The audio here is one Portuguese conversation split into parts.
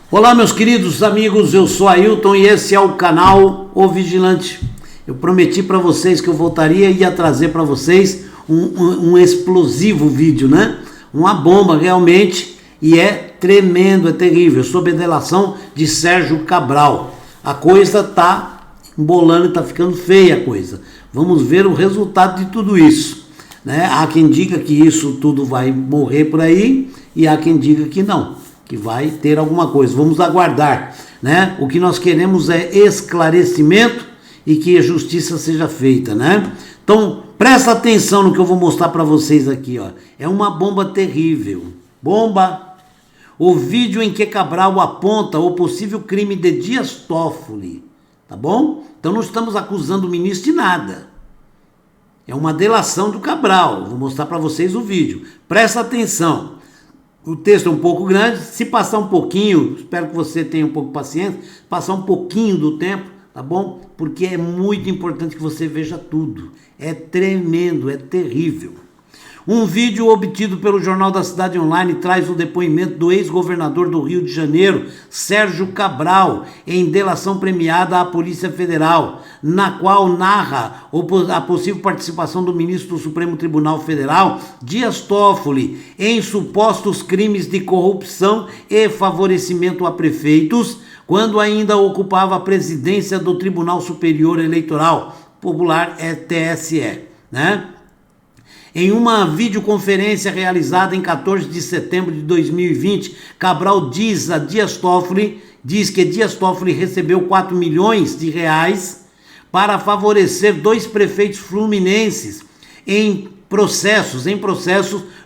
Olá, meus queridos amigos, eu sou Ailton e esse é o canal O Vigilante. Eu prometi para vocês que eu voltaria e ia trazer para vocês um explosivo vídeo, né? Uma bomba realmente, e é tremendo, é terrível, sob a delação de Sérgio Cabral. A coisa tá embolando, tá ficando feia a coisa. Vamos ver o resultado de tudo isso, né? Há quem diga que isso tudo vai morrer por aí e há quem diga que não, que vai ter alguma coisa. Vamos aguardar, né? O que nós queremos é esclarecimento e que a justiça seja feita, né? Então, presta atenção no que eu vou mostrar para vocês aqui, ó. É uma bomba terrível. Bomba. O vídeo em que Cabral aponta o possível crime de Dias Toffoli, tá bom? Então não estamos acusando o ministro de nada. É uma delação do Cabral. Vou mostrar para vocês o vídeo. Presta atenção. O texto é um pouco grande, se passar um pouquinho, espero que você tenha um pouco de paciência, passar um pouquinho do tempo, tá bom? Porque é muito importante que você veja tudo. É tremendo, é terrível. Um vídeo obtido pelo Jornal da Cidade Online traz o depoimento do ex-governador do Rio de Janeiro, Sérgio Cabral, em delação premiada à Polícia Federal, na qual narra a possível participação do ministro do Supremo Tribunal Federal, Dias Toffoli, em supostos crimes de corrupção e favorecimento a prefeitos, quando ainda ocupava a presidência do Tribunal Superior Eleitoral, popular TSE, né? Em uma videoconferência realizada em 14 de setembro de 2020, Cabral diz que Dias Toffoli recebeu 4 milhões de reais para favorecer 2 prefeitos fluminenses em processos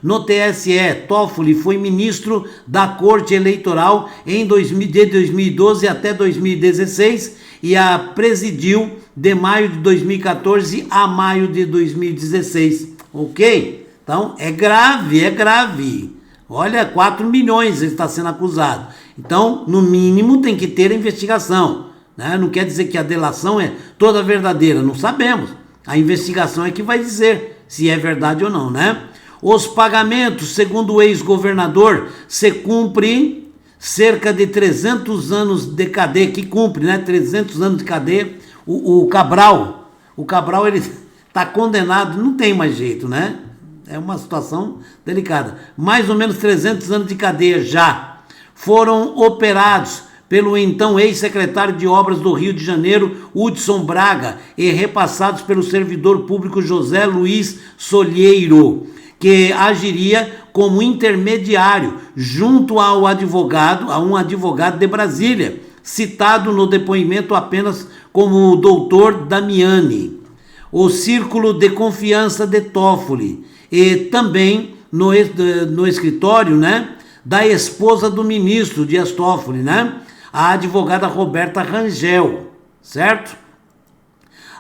no TSE. Toffoli foi ministro da Corte Eleitoral de 2012 até 2016 e a presidiu de maio de 2014 a maio de 2016. Ok? Então, é grave. Olha, 4 milhões ele está sendo acusado. Então, no mínimo, tem que ter a investigação, né? Não quer dizer que a delação é toda verdadeira, não sabemos. A investigação é que vai dizer se é verdade ou não, né? Os pagamentos, segundo o ex-governador, se cumpre cerca de 300 anos de cadeia, que cumpre, né? 300 anos de cadeia. O Cabral, ele está condenado, não tem mais jeito, né? É uma situação delicada. Mais ou menos 300 anos de cadeia já foram operados pelo então ex-secretário de Obras do Rio de Janeiro, Hudson Braga, e repassados pelo servidor público José Luiz Solheiro, que agiria como intermediário junto a um advogado de Brasília, citado no depoimento apenas como o doutor Damiani. O círculo de confiança de Toffoli e também no escritório, né, da esposa do ministro Dias Toffoli, né, a advogada Roberta Rangel, certo?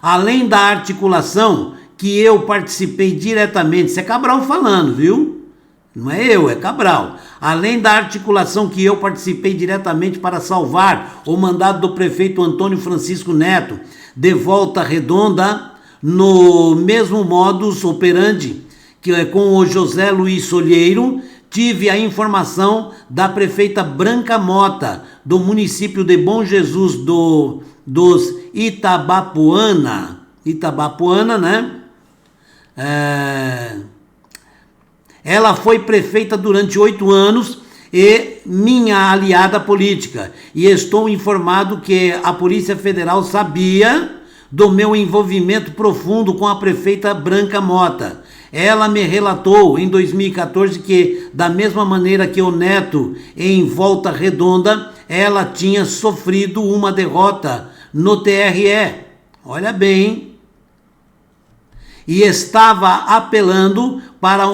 Além da articulação que eu participei diretamente, isso é Cabral falando, viu? Não é eu, é Cabral. Além da articulação que eu participei diretamente para salvar o mandado do prefeito Antônio Francisco Neto de Volta Redonda, no mesmo modus operandi que é com o José Luiz Solheiro, tive a informação da prefeita Branca Mota, do município de Bom Jesus dos Itabapoana, né? Ela foi prefeita durante 8 anos e minha aliada política, e estou informado que a Polícia Federal sabia do meu envolvimento profundo com a prefeita Branca Mota. Ela me relatou em 2014 que, da mesma maneira que o Neto em Volta Redonda, ela tinha sofrido uma derrota no TRE. Olha bem, e estava apelando para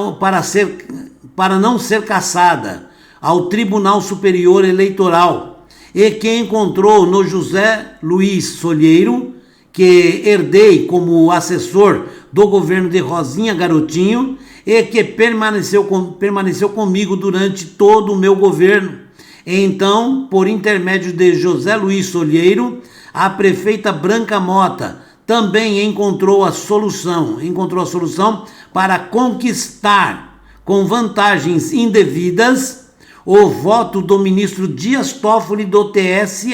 não ser cassada ao Tribunal Superior Eleitoral, e que encontrou no José Luiz Solheiro, que herdei como assessor do governo de Rosinha Garotinho e que permaneceu comigo durante todo o meu governo. Então, por intermédio de José Luiz Solheiro, a prefeita Branca Mota também encontrou a solução para conquistar com vantagens indevidas o voto do ministro Dias Toffoli do TSE.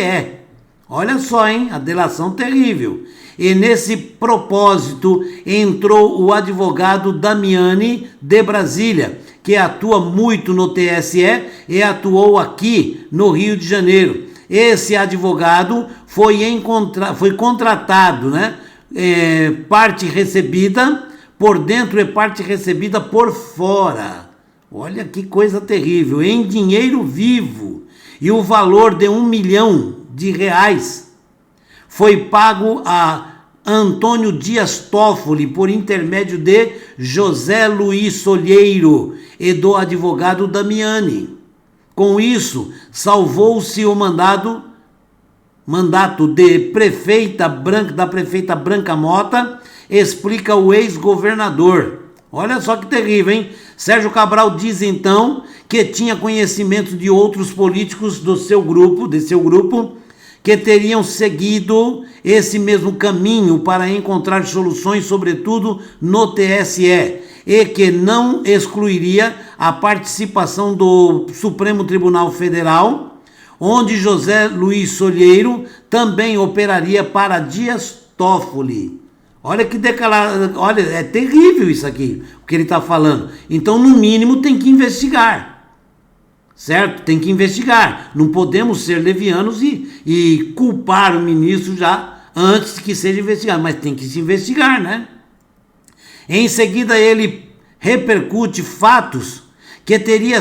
Olha só, hein? A delação terrível. E nesse propósito entrou o advogado Damiani de Brasília, que atua muito no TSE e atuou aqui no Rio de Janeiro. Esse advogado foi contratado, né? Parte recebida por dentro e parte recebida por fora. Olha que coisa terrível, em dinheiro vivo. E o valor de R$1 milhão foi pago a Antônio Dias Toffoli por intermédio de José Luiz Solheiro e do advogado Damiani. Com isso, salvou-se o mandato de da prefeita Branca Mota, explica o ex-governador. Olha só que terrível, hein? Sérgio Cabral diz então que tinha conhecimento de outros políticos desse seu grupo, que teriam seguido esse mesmo caminho para encontrar soluções, sobretudo no TSE, e que não excluiria a participação do Supremo Tribunal Federal, onde José Luiz Solheiro também operaria para Dias Toffoli. Olha que olha, é terrível isso aqui, o que ele está falando. Então, no mínimo, tem que investigar. Certo? Tem que investigar. Não podemos ser levianos e culpar o ministro já antes que seja investigado. Mas tem que se investigar, né? Em seguida, ele repercute fatos que teria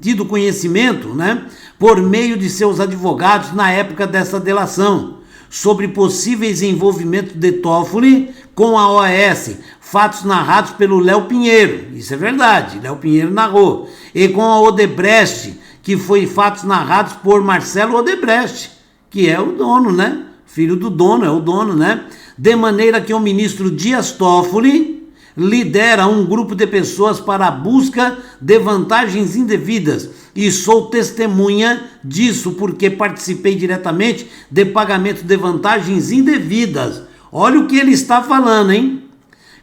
tido conhecimento, né, por meio de seus advogados na época dessa delação, sobre possíveis envolvimentos de Toffoli com a OAS, fatos narrados pelo Léo Pinheiro, isso é verdade, Léo Pinheiro narrou, e com a Odebrecht, que foi fatos narrados por Marcelo Odebrecht, que é o dono, né? Filho do dono, é o dono, né? De maneira que o ministro Dias Toffoli lidera um grupo de pessoas para a busca de vantagens indevidas, e sou testemunha disso porque participei diretamente de pagamento de vantagens indevidas. Olha o que ele está falando, hein?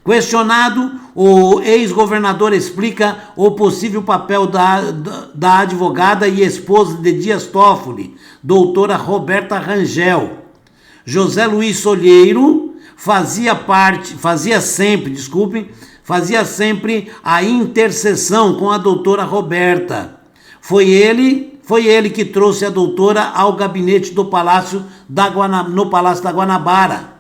Questionado, o ex-governador explica o possível papel da advogada e esposa de Dias Toffoli, doutora Roberta Rangel. José Luiz Solheiro fazia sempre a intercessão com a doutora Roberta. Foi ele que trouxe a doutora ao gabinete do no Palácio da Guanabara,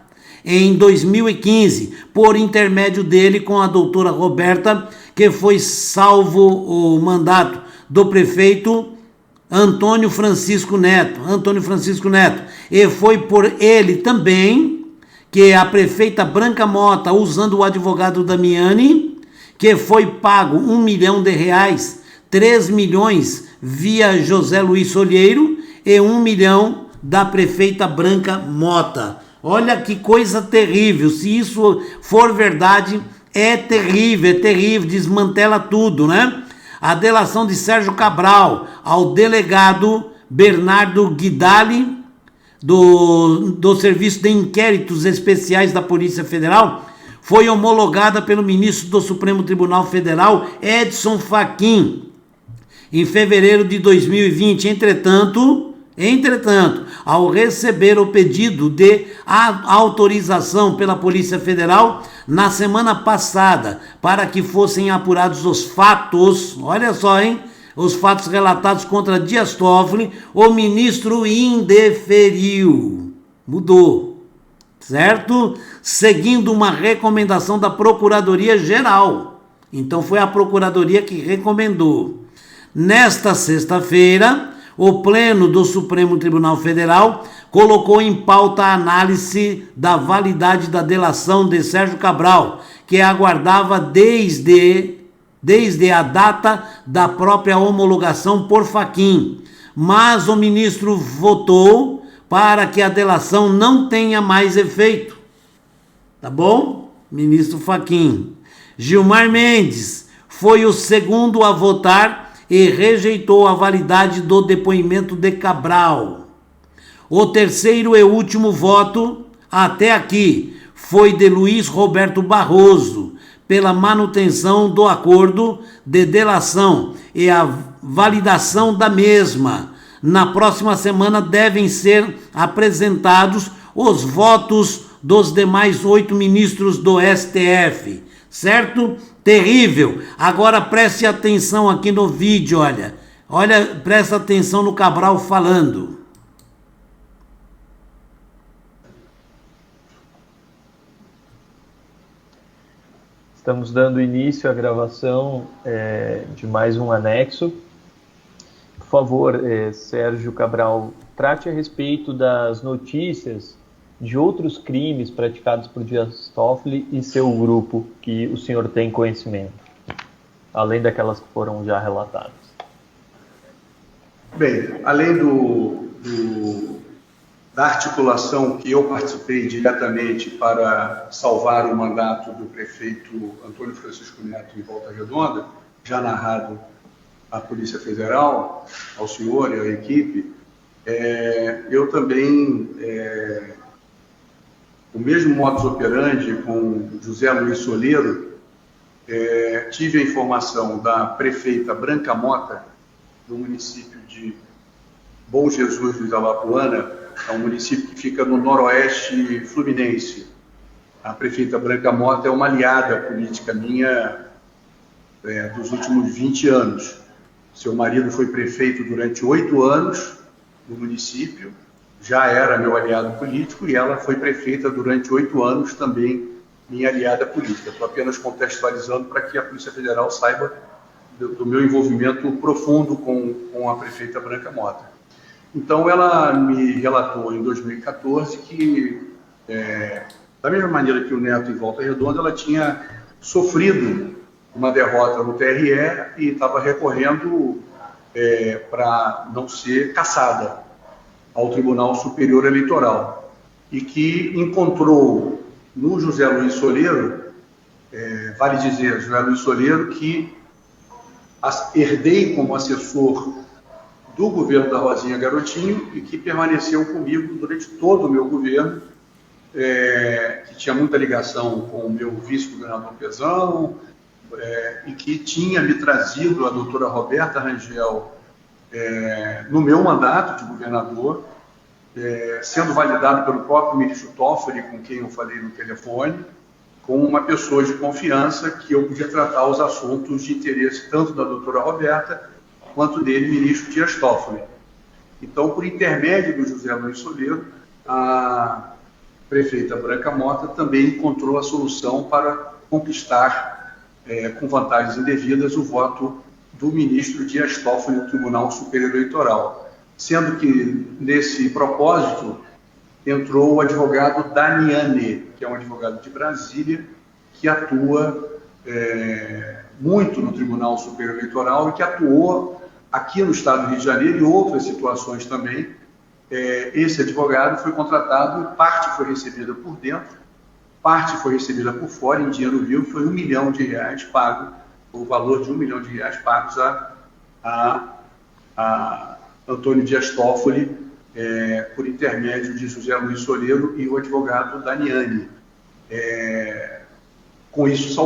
em 2015, por intermédio dele com a doutora Roberta, que foi salvo o mandato do prefeito Antônio Francisco Neto, e foi por ele também que a prefeita Branca Mota, usando o advogado Damiani, que foi pago R$1 milhão, 3 milhões via José Luiz Solheiro e 1 milhão da prefeita Branca Mota. Olha que coisa terrível, se isso for verdade, é terrível, desmantela tudo, né? A delação de Sérgio Cabral ao delegado Bernardo Guidali, do Serviço de Inquéritos Especiais da Polícia Federal, foi homologada pelo ministro do Supremo Tribunal Federal, Edson Fachin, em fevereiro de 2020. Entretanto, ao receber o pedido de autorização pela Polícia Federal na semana passada para que fossem apurados os fatos, olha só, hein? Os fatos relatados contra Dias Toffoli, o ministro indeferiu. Mudou, certo? Seguindo uma recomendação da Procuradoria-Geral. Então foi a Procuradoria que recomendou. Nesta sexta-feira, o Pleno do Supremo Tribunal Federal colocou em pauta a análise da validade da delação de Sérgio Cabral, que aguardava desde a data da própria homologação por Fachin. Mas o ministro votou para que a delação não tenha mais efeito. Tá bom? Ministro Fachin. Gilmar Mendes foi o segundo a votar e rejeitou a validade do depoimento de Cabral. O terceiro e último voto, até aqui, foi de Luiz Roberto Barroso, pela manutenção do acordo de delação e a validação da mesma. Na próxima semana devem ser apresentados os votos dos demais 8 ministros do STF, certo? Terrível. Agora preste atenção aqui no vídeo, olha, presta atenção no Cabral falando. Estamos dando início à gravação de mais um anexo. Por favor, Sérgio Cabral, trate a respeito das notícias de outros crimes praticados por Dias Toffoli e seu grupo que o senhor tem conhecimento, além daquelas que foram já relatadas. Bem, além da articulação que eu participei diretamente para salvar o mandato do prefeito Antônio Francisco Neto em Volta Redonda, já narrado à Polícia Federal, ao senhor e à equipe, eu também, o mesmo modus operandi com José Luiz Soleiro, tive a informação da prefeita Branca Mota, do município de Bom Jesus do Itabapoana, é um município que fica no noroeste fluminense. A prefeita Branca Mota é uma aliada política minha dos últimos 20 anos. Seu marido foi prefeito durante 8 anos no município, já era meu aliado político, e ela foi prefeita durante 8 anos também minha aliada política. Estou apenas contextualizando para que a Polícia Federal saiba do meu envolvimento profundo com a prefeita Branca Mota. Então, ela me relatou em 2014 que, da mesma maneira que o Neto em Volta Redonda, ela tinha sofrido uma derrota no TRE e estava recorrendo para não ser cassada ao Tribunal Superior Eleitoral. E que encontrou no José Luiz Soleiro, vale dizer, José Luiz Soleiro, que herdei como assessor do governo da Rosinha Garotinho e que permaneceu comigo durante todo o meu governo, que tinha muita ligação com o meu vice-governador Pezão, e que tinha me trazido a doutora Roberta Rangel no meu mandato de governador, sendo validado pelo próprio ministro Toffoli, com quem eu falei no telefone, com uma pessoa de confiança que eu podia tratar os assuntos de interesse tanto da doutora Roberta quanto dele, ministro Dias Toffoli. Então, por intermédio do José Luiz Soleiro, a prefeita Branca Mota também encontrou a solução para conquistar, com vantagens indevidas, o voto do ministro Dias Toffoli no Tribunal Superior Eleitoral. Sendo que, nesse propósito, entrou o advogado Daniani, que é um advogado de Brasília, que atua muito no Tribunal Superior Eleitoral e que atuou aqui no estado do Rio de Janeiro e outras situações também. Esse advogado foi contratado e parte foi recebida por dentro, parte foi recebida por fora, em dinheiro vivo, foi R$1 milhão pago, o valor de R$1 milhão pagos a Antônio Dias Toffoli, por intermédio de José Luiz Soleiro e o advogado Daniani. Com isso,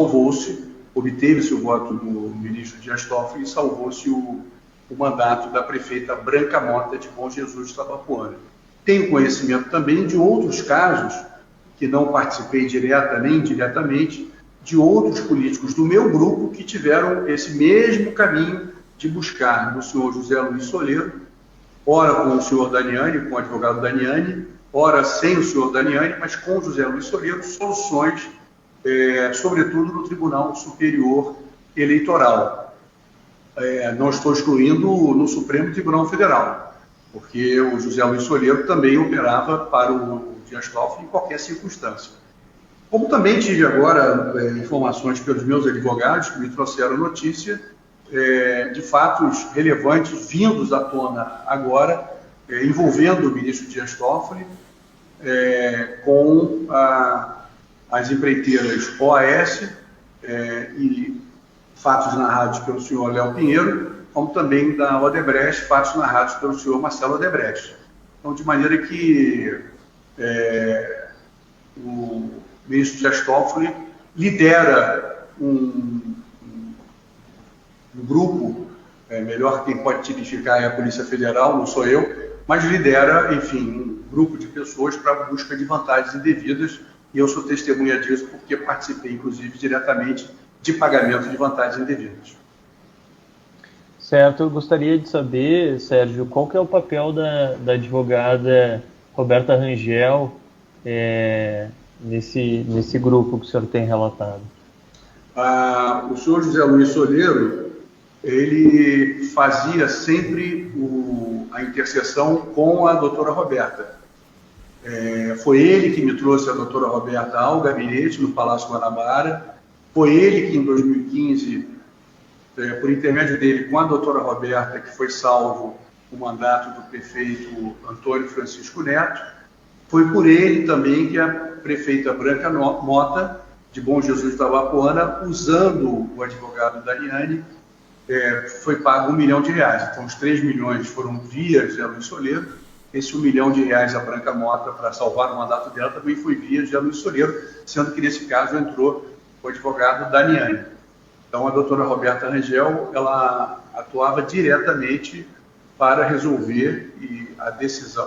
obteve-se o voto do ministro Dias Toffoli e salvou-se o mandato da prefeita Branca Mota de Bom Jesus do Itabapoana. Tenho conhecimento também de outros casos, que não participei direta nem indiretamente, de outros políticos do meu grupo que tiveram esse mesmo caminho de buscar no senhor José Luiz Soleiro, ora com o senhor Daniani, com o advogado Daniani, ora sem o senhor Daniani, mas com o José Luiz Soleiro, soluções, sobretudo no Tribunal Superior Eleitoral. Não estou excluindo no Supremo Tribunal Federal, porque o José Luiz Soleiro também operava para o Dias Toffoli em qualquer circunstância. Como também tive agora informações pelos meus advogados que me trouxeram notícia de fatos relevantes vindos à tona agora, envolvendo o ministro Dias Toffoli, com as empreiteiras OAS e fatos narrados pelo senhor Léo Pinheiro, como também da Odebrecht, fatos narrados pelo senhor Marcelo Odebrecht. Então, de maneira que o ministro Dias Toffoli lidera um grupo, melhor quem pode tipificar é a Polícia Federal, não sou eu, mas lidera, enfim, um grupo de pessoas para a busca de vantagens indevidas, e eu sou testemunha disso porque participei, inclusive, diretamente de pagamento de vantagens indevidas. Certo, eu gostaria de saber, Sérgio, qual que é o papel da advogada Roberta Rangel nesse grupo que o senhor tem relatado? O senhor José Luiz Soleiro, ele fazia sempre a interseção com a doutora Roberta. Foi ele que me trouxe a doutora Roberta ao gabinete no Palácio Guanabara, foi ele que em 2015, por intermédio dele com a doutora Roberta, que foi salvo o mandato do prefeito Antônio Francisco Neto, foi por ele também que a prefeita Branca Mota, de Bom Jesus da Tabapuana, usando o advogado Dariane, foi pago R$1 milhão. Então, os 3 milhões foram via José Luiz Soleiro. Esse R$1 milhão a Branca Mota, para salvar o mandato dela, também foi via José Luiz Soleiro, sendo que nesse caso entrou o advogado Dariane. Então, a doutora Roberta Rangel, ela atuava diretamente para resolver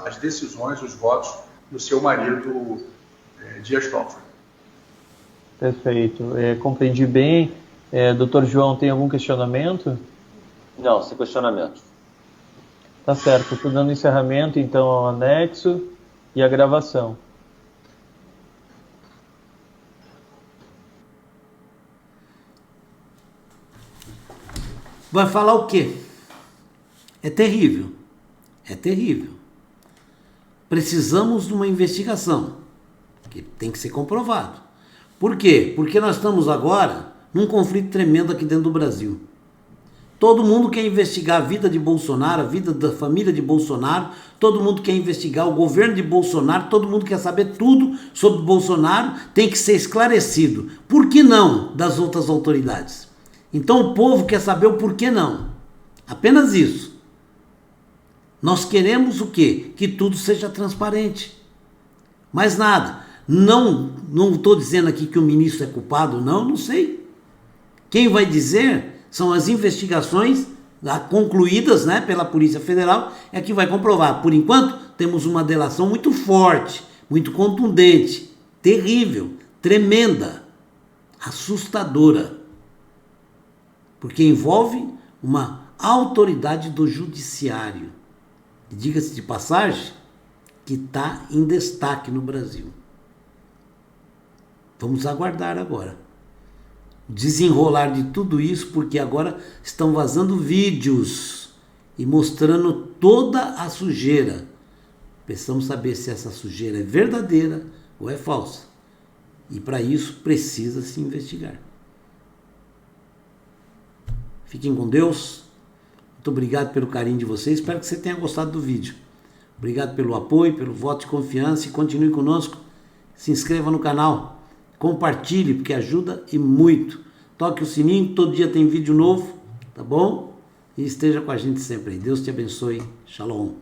as decisões, os votos do seu marido, Dias Toffoli. Perfeito. Compreendi bem. Doutor João, tem algum questionamento? Não, sem questionamento. Tá certo. Estou dando encerramento, então, ao anexo e à gravação. Vai falar o quê? É terrível. É terrível. Precisamos de uma investigação, que tem que ser comprovado. Por quê? Porque nós estamos agora num conflito tremendo aqui dentro do Brasil. Todo mundo quer investigar a vida de Bolsonaro, a vida da família de Bolsonaro, todo mundo quer investigar o governo de Bolsonaro, todo mundo quer saber tudo sobre Bolsonaro, tem que ser esclarecido. Por que não das outras autoridades? Então o povo quer saber o porquê não. Apenas isso. Nós queremos o quê? Que tudo seja transparente. Mais nada. Não estou dizendo aqui que o ministro é culpado, não sei. Quem vai dizer são as investigações concluídas, pela Polícia Federal, é que vai comprovar. Por enquanto, temos uma delação muito forte, muito contundente, terrível, tremenda, assustadora, porque envolve uma autoridade do judiciário, diga-se de passagem, que está em destaque no Brasil. Vamos aguardar agora o desenrolar de tudo isso, porque agora estão vazando vídeos e mostrando toda a sujeira. Precisamos saber se essa sujeira é verdadeira ou é falsa. E para isso precisa se investigar. Fiquem com Deus. Muito obrigado pelo carinho de vocês. Espero que você tenha gostado do vídeo. Obrigado pelo apoio, pelo voto de confiança e continue conosco. Se inscreva no canal. Compartilhe, porque ajuda e muito. Toque o sininho, todo dia tem vídeo novo, tá bom? E esteja com a gente sempre aí. Deus te abençoe. Shalom.